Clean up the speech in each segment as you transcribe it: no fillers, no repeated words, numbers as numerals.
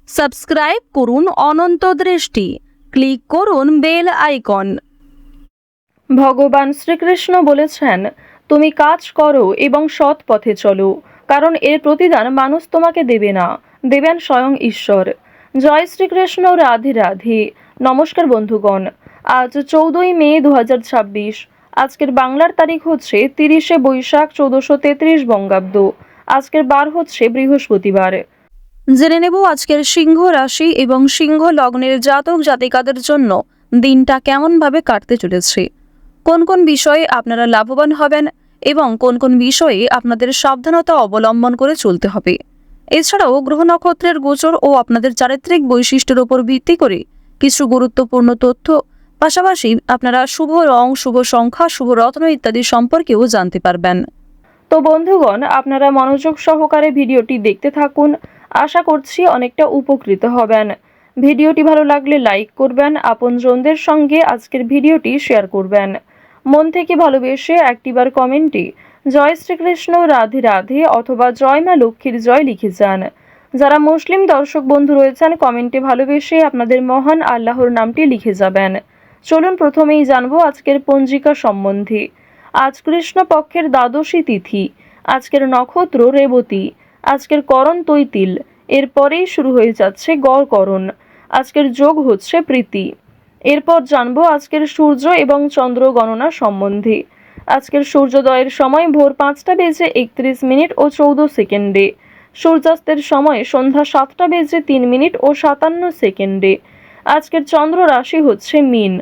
Subscribe করুন অনন্ত দৃষ্টি, click করুন বেল আইকন। ভগবান শ্রীকৃষ্ণ বলেছেন, তুমি কাজ করো এবং সৎ পথে চলো, কারণ এর প্রতিদান মানুষ তোমাকে দেবে না, দেবেন স্বয়ং ঈশ্বর। জয় শ্রীকৃষ্ণ, রাধে রাধে। নমস্কার বন্ধুগণ, আজ 14ই মে 2026। আজকের বাংলার তারিখ হচ্ছে 30শে বৈশাখ 1433 বঙ্গাব্দ। আজকের বার হচ্ছে বৃহস্পতিবার। জেনে নেব আজকের সিংহ রাশি এবং সিংহ লগ্নের জাতক জাতিকাদের জন্য দিনটা কেমনভাবে কাটতে চলেছে, কোন কোন বিষয়ে আপনারা লাভবান হবেন এবং কোন কোন বিষয়ে আপনাদের সাবধানতা অবলম্বন করে চলতে হবে। এছাড়াও গ্রহ নক্ষত্রের গোচর ও আপনাদের চারিত্রিক বৈশিষ্ট্যের উপর ভিত্তি করে কিছু গুরুত্বপূর্ণ তথ্য, পাশাপাশি আপনারা শুভ রং, শুভ সংখ্যা, শুভ রত্ন ইত্যাদি সম্পর্কেও জানতে পারবেন। তো বন্ধুগণ, আপনারা মনোযোগ সহকারে ভিডিওটি দেখতে থাকুন, আশা করছি অনেকটা উপকৃত হবেন। ভিডিওটি ভালো লাগলে লাইক করবেন, আপনজনদের সঙ্গে আজকের ভিডিওটি শেয়ার করবেন। মন থেকে ভালোবেসে একটিবার কমেন্টে জয় শ্রীকৃষ্ণ, রাধে রাধে অথবা জয় মা লক্ষ্মীর জয় লিখে যান। যারা মুসলিম দর্শক বন্ধু রয়েছেন, কমেন্টে ভালোবেসে আপনাদের মহান আল্লাহর নামটি লিখে যাবেন। চলুন প্রথমেই জানবো আজকের পঞ্জিকা সম্বন্ধে। আজ কৃষ্ণপক্ষের দ্বাদশী তিথি, আজকের নক্ষত্র রেবতী, আজকের করণ তৈতিল, এরপরেই শুরু হয়ে যাচ্ছে গড়করণ। আজকের যোগ হচ্ছে প্রীতি। এরপর জানবো আজকের সূর্য এবং চন্দ্র গণনা সম্বন্ধে। আজকের সূর্যোদয়ের সময় ভোর 5টা বেজে 31 মিনিট ও 14 সেকেন্ডে, সূর্যাস্তের সময় সন্ধ্যা 7টা বেজে 3 মিনিট ও 57 সেকেন্ডে। আজকের চন্দ্র রাশি হচ্ছে মীন।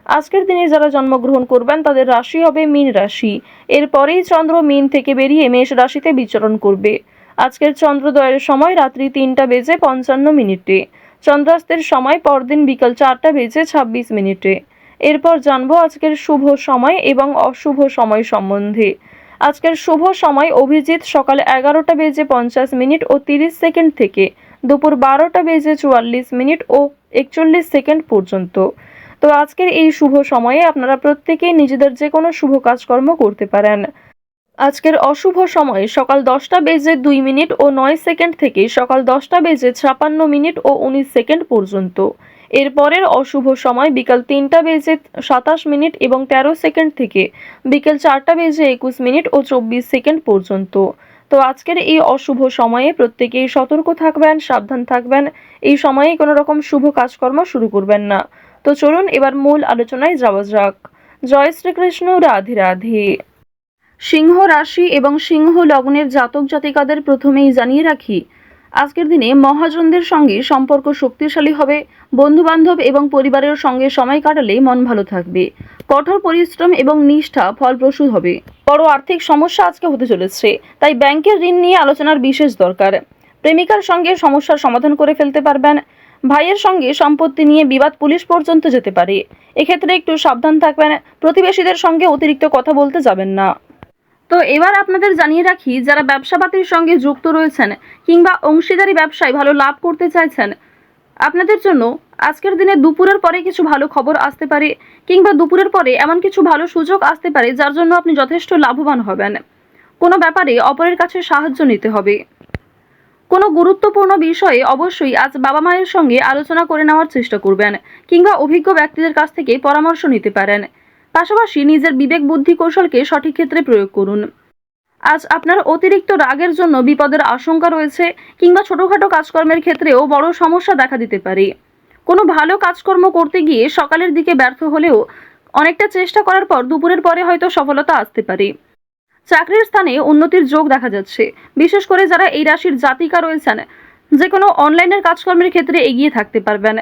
আজকের দিনে যারা জন্মগ্রহণ করবেন তাদের রাশি হবে মীন রাশি। এরপরেই চন্দ্র মীন থেকে বেরিয়ে মেষ রাশিতে বিচরণ করবে। আজকের চন্দ্রোদয়ের সময় রাত্রি 3টা বেজে 55 মিনিটে, চন্দ্রাস্তের সময় পরদিন বিকাল 4টা বেজে 26 মিনিটে। এরপর জানবো আজকের শুভ সময় এবং অশুভ সময় সম্বন্ধে। আজকের শুভ সময় অভিজিৎ সকাল 11টা বেজে 50 মিনিট ও 30 সেকেন্ড থেকে দুপুর 12টা বেজে 44 মিনিট ও 41 সেকেন্ড পর্যন্ত। তো আজকের এই শুভ সময়ে আপনারা প্রত্যেকেই নিজেদের যে কোনো শুভ কাজকর্ম করতে পারেন। আজকের অশুভ সময় সকাল 10টা বেজে 2 মিনিট ও 9 সেকেন্ড থেকে সকাল 10টা বেজে 56 মিনিট ও 19 সেকেন্ড পর্যন্ত। এরপরের অশুভ সময় বিকাল 3টা বেজে 27 মিনিট এবং 13 সেকেন্ড থেকে বিকেল 4টা বেজে 21 মিনিট ও 24 সেকেন্ড পর্যন্ত। তো আজকের এই অশুভ সময়ে প্রত্যেকেই সতর্ক থাকবেন, সাবধান থাকবেন। এই সময়ে কোনো রকম শুভ কাজকর্ম শুরু করবেন না। তো চলুন এবার মূল আলোচনায় যাওয়া যাক। জয় শ্রীকৃষ্ণ, রাধে রাধে। সিংহ রাশি এবং সিংহ লগ্নের জাতক জাতিকাদের প্রথমেই জানিয়ে রাখি, আজকের দিনে মহাজনদের সঙ্গে সম্পর্ক শক্তিশালী হবে। বন্ধুবান্ধব এবং পরিবারের সঙ্গে সময় কাটালে মন ভালো থাকবে। কঠোর পরিশ্রম এবং নিষ্ঠা ফলপ্রসূ হবে। বড় আর্থিক সমস্যা আজকে হতে চলেছে, তাই ব্যাংকের ঋণ নিয়ে আলোচনার বিশেষ দরকার। প্রেমিকার সঙ্গে সমস্যার সমাধান করে ফেলতে পারবেন। ভাইয়ের সঙ্গে সম্পত্তি নিয়ে বিবাদ পুলিশ পর্যন্ত যেতে পারে, এক্ষেত্রে একটু সাবধান থাকবেন। প্রতিবেশীদের সঙ্গে অতিরিক্ত কথা বলতে যাবেন না। তো এবার আপনাদের জানিয়ে রাখি, যারা ব্যবসাপাতির সঙ্গে যুক্ত রয়েছেন কিংবা অংশীদারি ব্যবসায় ভালো লাভ করতে চাইছেন, আপনাদের জন্য আজকের দিনে দুপুরের পরে কিছু ভালো খবর আসতে পারে কিংবা দুপুরের পরে এমন কিছু ভালো সুযোগ আসতে পারে যার জন্য আপনি যথেষ্ট লাভবান হবেন। কোনো ব্যাপারে অপরের কাছে সাহায্য নিতে হবে। কোনো গুরুত্বপূর্ণ বিষয়ে অবশ্যই আজ বাবা মায়ের সঙ্গে আলোচনা করে নেওয়ার চেষ্টা করবেন কিংবা অভিজ্ঞ ব্যক্তিদের কাছ থেকে পরামর্শ নিতে পারেন। পাশাপাশি নিজের বিবেক বুদ্ধি কৌশলকে সঠিক ক্ষেত্রে প্রয়োগ করুন। আজ আপনার অতিরিক্ত রাগের জন্য বিপদের আশঙ্কা রয়েছে কিংবা ছোটখাটো কাজকর্মের ক্ষেত্রেও বড় সমস্যা দেখা দিতে পারে। কোনো ভালো কাজকর্ম করতে গিয়ে সকালের দিকে ব্যর্থ হলেও অনেকটা চেষ্টা করার পর দুপুরের পরে হয়তো সফলতা আসতে পারে। চাকরির স্থানে উন্নতির যোগ দেখা যাচ্ছে। বিশেষ করে যারা এই রাশির জাতিকা রয়েছেন, যে কোনো অনলাইনের কাজকর্মের ক্ষেত্রে এগিয়ে থাকতে পারবেন।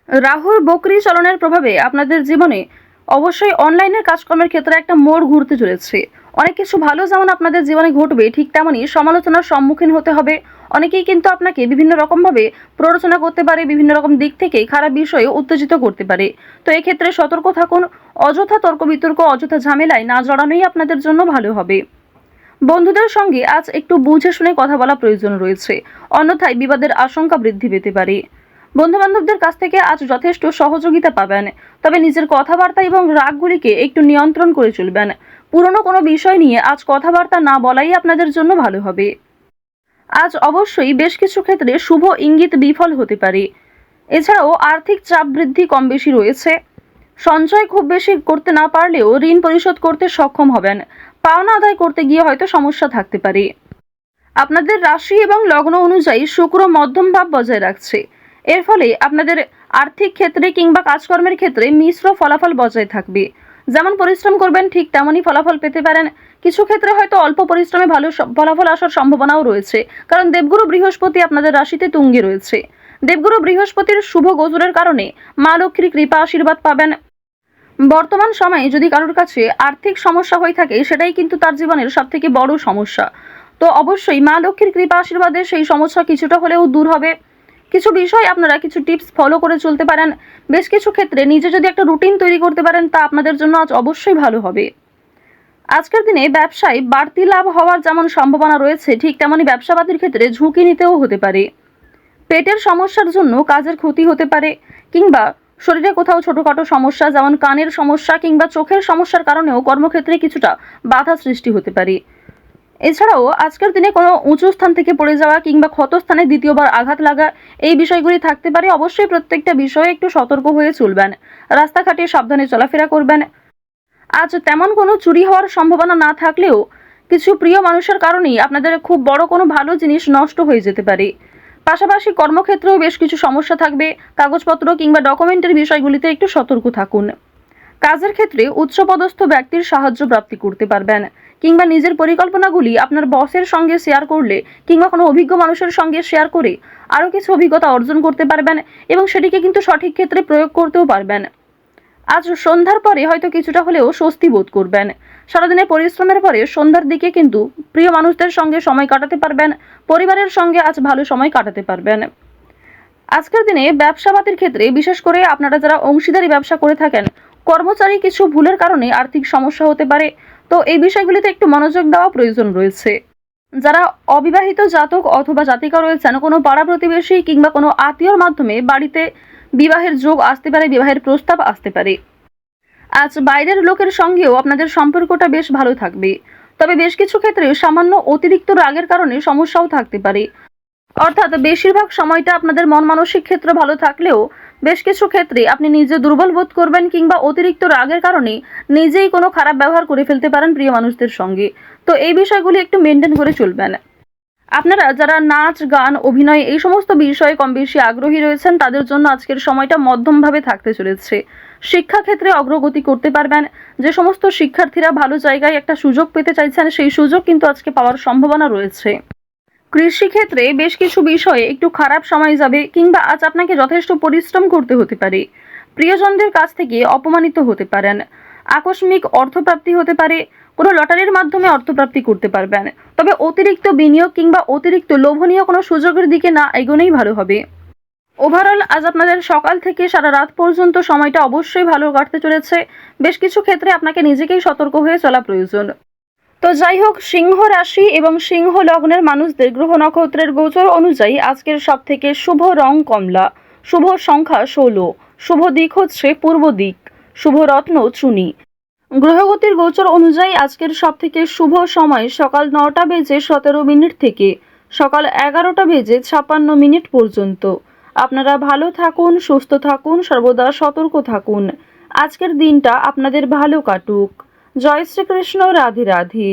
রাহুর বকরি চলনের প্রভাবে আপনাদের জীবনে অবশ্যই অনলাইনের কাজকর্মের ক্ষেত্রে একটা মোড় ঘুরতে চলেছে। অনেক কিছু ভালো যেমন আপনাদের জীবনে ঘটবে, ঠিক তেমনই সমালোচনার সম্মুখীন হতে হবে। অনেকেই কিন্তু আপনাকে বিভিন্ন রকমভাবে প্ররোচনা করতে পারে, বিভিন্ন রকম দিক থেকে খারাপ বিষয়ে উত্তেজিত করতে পারে। তো এক্ষেত্রে সতর্ক থাকুন। অযথা তর্ক বিতর্ক, অযথা ঝামেলায় না জড়ানোই আপনাদের জন্য ভালো হবে। বন্ধুদের সঙ্গে আজ একটু বুঝে শুনে কথা বলা প্রয়োজন রয়েছে, অন্যথায় বিবাদের আশঙ্কা বৃদ্ধি পেতে পারে। বন্ধুবান্ধবদের কাছ থেকে আজ যথেষ্ট সহযোগিতা পাবেন, তবে নিজের কথাবার্তা এবং রাগগুলিকে একটু নিয়ন্ত্রণ করে চলবেন। পুরনো কোনো বিষয় নিয়ে আজ কথাবার্তা না বলাই আপনাদের জন্য ভালো হবে। আজ অবশ্যই বেশ কিছু ক্ষেত্রে শুভ ইঙ্গিত বিফল হতে পারে। এছাড়াও আর্থিক চাপ বৃদ্ধি কম বেশি রয়েছে। সঞ্চয় খুব বেশি করতে না পারলেও ঋণ পরিশোধ করতে সক্ষম হবেন। পাওনা আদায় করতে গিয়ে হয়তো সমস্যা থাকতে পারে। আপনাদের রাশি এবং লগ্ন অনুযায়ী শুক্র মধ্যম ভাব বজায় রাখছে। এর ফলে আপনাদের আর্থিক ক্ষেত্রে কিংবা কাজকর্মের ক্ষেত্রে মিশ্র ফলাফল বজায় থাকবে। যেমন পরিশ্রম করবেন ঠিক তেমনই ফলাফল পেতে পারেন। কিছু ক্ষেত্রে হয়তো অল্প পরিশ্রমে ভালো ফলাফল আসার সম্ভাবনাও রয়েছে, কারণ দেবগুরু বৃহস্পতি আপনাদের রাশিতে তুঙ্গে রয়েছে। দেবগুরু বৃহস্পতির শুভ গোচরের কারণে মা লক্ষ্মীর কৃপা আশীর্বাদ পাবেন। বর্তমান সময়ে যদি কারোর কাছে আর্থিক সমস্যা হয়ে থাকে, সেটাই কিন্তু তার জীবনের সবথেকে বড় সমস্যা। তো অবশ্যই মা লক্ষ্মীর কৃপা আশীর্বাদে সেই সমস্যা কিছুটা হলেও দূর হবে। কিছু বিষয় আপনারা কিছু টিপস ফলো করে চলতে পারেন। বেশ কিছু ক্ষেত্রে নিজে যদি একটা রুটিন তৈরি করতে পারেন, তা আপনাদের জন্য আজ অবশ্যই ভালো হবে। আজকের দিনে ব্যবসায় বাড়তি লাভ হওয়ার যেমন সম্ভাবনা রয়েছে, ঠিক তেমনই ব্যবসাবাদীর ক্ষেত্রে ঝুঁকি নিতেও হতে পারে। পেটের সমস্যার জন্য কাজের ক্ষতি হতে পারে, কিংবা শরীরে কোথাও ছোটখাটো সমস্যা যেমন কানের সমস্যা কিংবা চোখের সমস্যার কারণেও কর্মক্ষেত্রে কিছুটা বাধা সৃষ্টি হতে পারে। এছাড়াও আজকের দিনে কোনো উঁচু স্থান থেকে পড়ে যাওয়া কিংবা ক্ষতস্থানে দ্বিতীয়বার আঘাত লাগা, এই বিষয়গুলি থাকতে পারে। অবশ্যই প্রত্যেকটা বিষয়ে একটু সতর্ক হয়ে চলবেন। রাস্তাঘাটে সাবধানে চলাফেরা করবেন। আজ তেমন কোনো চুরি হওয়ার সম্ভাবনা না থাকলেও কিছু প্রিয় মানুষের কারণেই আপনাদের খুব বড় কোনো ভালো জিনিস নষ্ট হয়ে যেতে পারে। পাশাপাশি কর্মক্ষেত্রেও বেশ কিছু সমস্যা থাকবে। কাগজপত্র কিংবা ডকুমেন্টের বিষয়গুলিতে একটু সতর্ক থাকুন। কাজের ক্ষেত্রে উচ্চপদস্থ ব্যক্তির সাহায্য প্রাপ্তি করতে পারবেন, কিংবা নিজের পরিকল্পনাগুলি আপনার বসের সঙ্গে শেয়ার করলে কিংবা কোনো অভিজ্ঞ মানুষের সঙ্গে শেয়ার করে আরও কিছু অভিজ্ঞতা অর্জন করতে পারবেন, এবং সেটিকে কিন্তু সঠিক ক্ষেত্রে প্রয়োগ করতেও পারবেন। আজ সন্ধ্যার পরে হয়তো কিছুটা হলেও স্বস্তি বোধ করবেন। সারাদিনের পরিশ্রমের পরে সন্ধ্যার দিকে কিন্তু প্রিয় মানুষদের সঙ্গে সময় কাটাতে পারবেন। পরিবারের সঙ্গে আজ ভালো সময় কাটাতে পারবেন। আজকের দিনে ব্যবসাবাদীর ক্ষেত্রে বিশেষ করে আপনারা যারা অংশীদারি ব্যবসা করে থাকেন, কর্মচারী কিছু ভুলের কারণে আর্থিক সমস্যা হতে পারে। তো এই বিষয়গুলিতে একটু মনোযোগ দেওয়া প্রয়োজন রয়েছে। যারা অবিবাহিত জাতক অথবা জাতিকা রয়েছেন, কোনো পাড়া প্রতিবেশী কিংবা কোনো আত্মীয়র মাধ্যমে বাড়িতে বিবাহের যোগ আসতে পারে, বিবাহের প্রস্তাব আসতে পারে। আজ বাইরের লোকের সঙ্গেও আপনাদের সম্পর্কটা বেশ ভালো থাকবে। তবে বেশ কিছু ক্ষেত্রে সামান্য অতিরিক্ত রাগের কারণে সমস্যাও থাকতে পারে। অর্থাৎ বেশিরভাগ সময়টা আপনাদের মন মানসিক ক্ষেত্র ভালো থাকলেও বেশ কিছু ক্ষেত্রে আপনি নিজে দুর্বল বোধ করবেন, কিংবা অতিরিক্ত রাগের কারণে নিজেই কোনো খারাপ ব্যবহার করে ফেলতে পারেন প্রিয় মানুষদের সঙ্গে। তো এই বিষয়গুলি একটু মেনটেন করে চলবেন। আপনারা যারা নাচ, গান, অভিনয় এই সমস্ত বিষয়ে কম বেশি আগ্রহী রয়েছেন, তাদের জন্য আজকের সময়টা মধ্যমভাবে থাকতে চলেছে। শিক্ষাক্ষেত্রে অগ্রগতি করতে পারবেন। যে সমস্ত শিক্ষার্থীরা ভালো জায়গায় একটা সুযোগ পেতে চাইছেন, সেই সুযোগ কিন্তু আজকে পাওয়ার সম্ভাবনা রয়েছে। কৃষিক্ষেত্রে বেশ কিছু বিষয়ে একটু খারাপ সময় যাবে, কিংবা আজ আপনাকে যথেষ্ট পরিশ্রম করতে হতে পারে। প্রিয়জনদের কাছ থেকে অপমানিত হতে পারেন। আকস্মিক অর্থপ্রাপ্তি হতে পারে। কোনো লটারির মাধ্যমে অর্থপ্রাপ্তি করতে পারবেন। তবে অতিরিক্ত বিনিয়োগ কিংবা অতিরিক্ত লোভনীয় কোনো সুযোগের দিকে না এগোনোই ভালো হবে। ওভারঅল আজ আপনাদের সকাল থেকে সারা রাত পর্যন্ত সময়টা অবশ্যই ভালো কাটতে চলেছে। বেশ কিছু ক্ষেত্রে আপনাকে নিজেকেই সতর্ক হয়ে চলা প্রয়োজন। তো যাই হোক, সিংহ রাশি এবং সিংহ লগ্নের মানুষদের গ্রহ নক্ষত্রের গোচর অনুযায়ী আজকের সব থেকে শুভ রং কমলা, শুভ সংখ্যা 16, শুভ দিক হচ্ছে পূর্ব দিক, শুভ রত্ন চুনি। গ্রহগতির গোচর অনুযায়ী আজকের সব থেকে শুভ সময় সকাল 9:17 থেকে সকাল 11:56 পর্যন্ত। আপনারা ভালো থাকুন, সুস্থ থাকুন, সর্বদা সতর্ক থাকুন। আজকের দিনটা আপনাদের ভালো কাটুক। জয় শ্রীকৃষ্ণ। রাধে রাধে।